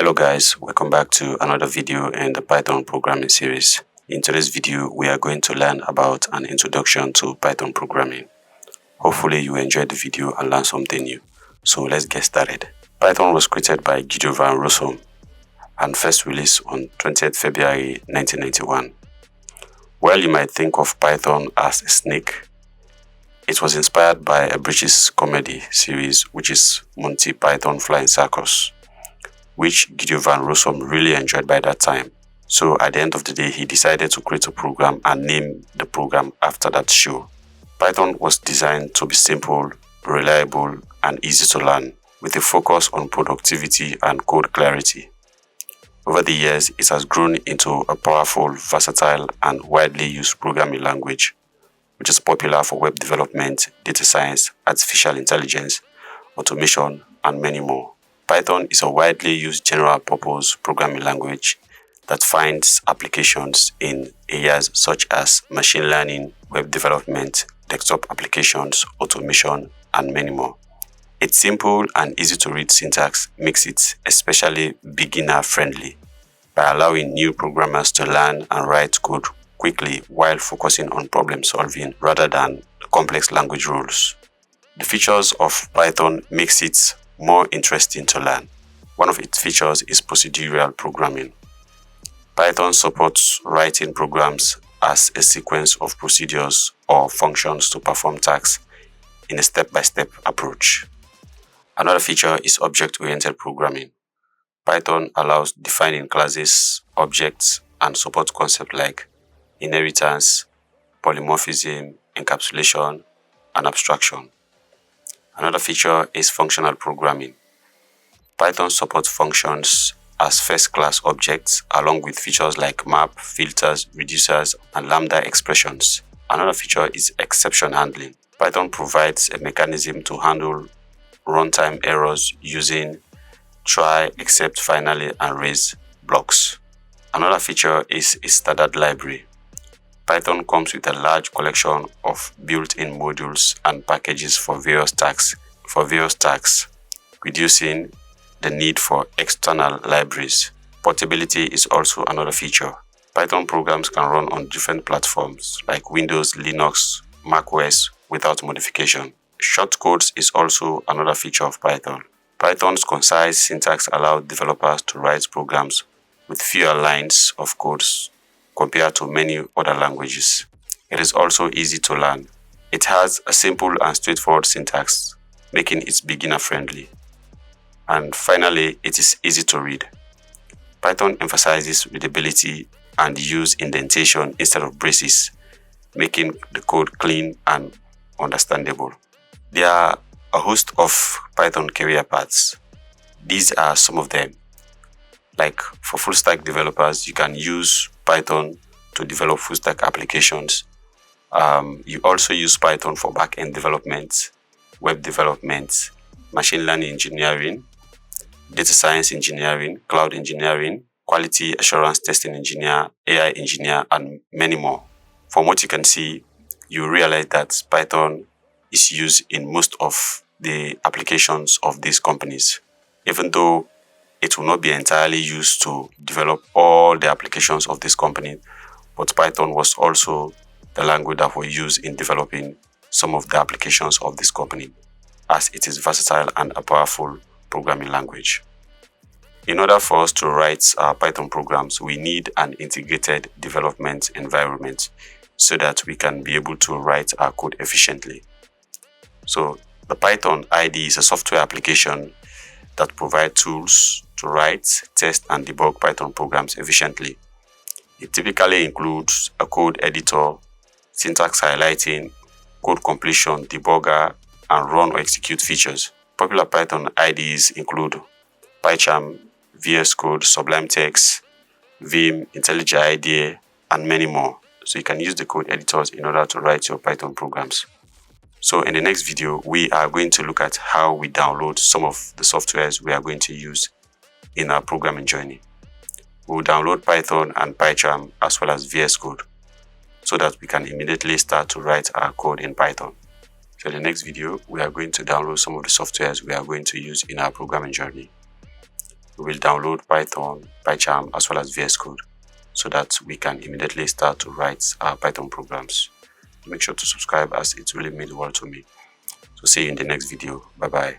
Hello guys, welcome back to another video in the Python programming series. In today's video, we are going to learn about an introduction to Python programming. Hopefully you enjoyed the video and learned something new. So let's get started. Python was created by Guido van Rossum and first released on 20th February 1991. While you might think of Python as a snake, it was inspired by a British comedy series which is Monty Python Flying Circus, which Guido van Rossum really enjoyed by that time. So at the end of the day, he decided to create a program and name the program after that show. Python was designed to be simple, reliable, and easy to learn, with a focus on productivity and code clarity. Over the years, it has grown into a powerful, versatile, and widely used programming language, which is popular for web development, data science, artificial intelligence, automation, and many more. Python is a widely used general-purpose programming language that finds applications in areas such as machine learning, web development, desktop applications, automation, and many more. Its simple and easy-to-read syntax makes it especially beginner-friendly by allowing new programmers to learn and write code quickly while focusing on problem-solving rather than complex language rules. The features of Python makes it more interesting to learn. One of its features is procedural programming. Python supports writing programs as a sequence of procedures or functions to perform tasks in a step-by-step approach. Another feature is object-oriented programming. Python allows defining classes, objects, and support concepts like inheritance, polymorphism, encapsulation, and abstraction. Another feature is functional programming. Python supports functions as first-class objects along with features like map, filters, reducers, and lambda expressions. Another feature is exception handling. Python provides a mechanism to handle runtime errors using try, except, finally, and raise blocks. Another feature is a standard library. Python comes with a large collection of built-in modules and packages for various tasks, reducing the need for external libraries. Portability is also another feature. Python programs can run on different platforms like Windows, Linux, macOS without modification. Shortcodes is also another feature of Python. Python's concise syntax allows developers to write programs with fewer lines of code compared to many other languages. It is also easy to learn. It has a simple and straightforward syntax, making it beginner-friendly. And finally, it is easy to read. Python emphasizes readability and use indentation instead of braces, making the code clean and understandable. There are a host of Python career paths. These are some of them. Like for full-stack developers, you can use Python to develop full-stack applications. You also use Python for back-end development, web development, machine learning engineering, data science engineering, cloud engineering, quality assurance testing engineer, AI engineer, and many more. From what you can see, you realize that Python is used in most of the applications of these companies, even though it will not be entirely used to develop all the applications of this company, but Python was also the language that was used in developing some of the applications of this company, as it is versatile and a powerful programming language. In order for us to write our Python programs, we need an integrated development environment so that we can be able to write our code efficiently. So the Python IDE is a software application that provides tools to write, test, and debug Python programs efficiently. It typically includes a code editor, syntax highlighting, code completion, debugger, and run or execute features. Popular Python IDEs include PyCharm, VS Code, Sublime Text, Vim, IntelliJ IDEA, and many more. So you can use the code editors in order to write your Python programs. So in the next video, we are going to look at how we download some of the softwares we are going to use in our programming journey. We'll download Python and PyCharm as well as VS Code so that we can immediately start to write our code in Python. So in the next video, we are going to download some of the softwares we are going to use in our programming journey. We will download Python, PyCharm as well as VS Code so that we can immediately start to write our Python programs. Make sure to subscribe as it really means the world to me. So see you in the next video. Bye bye.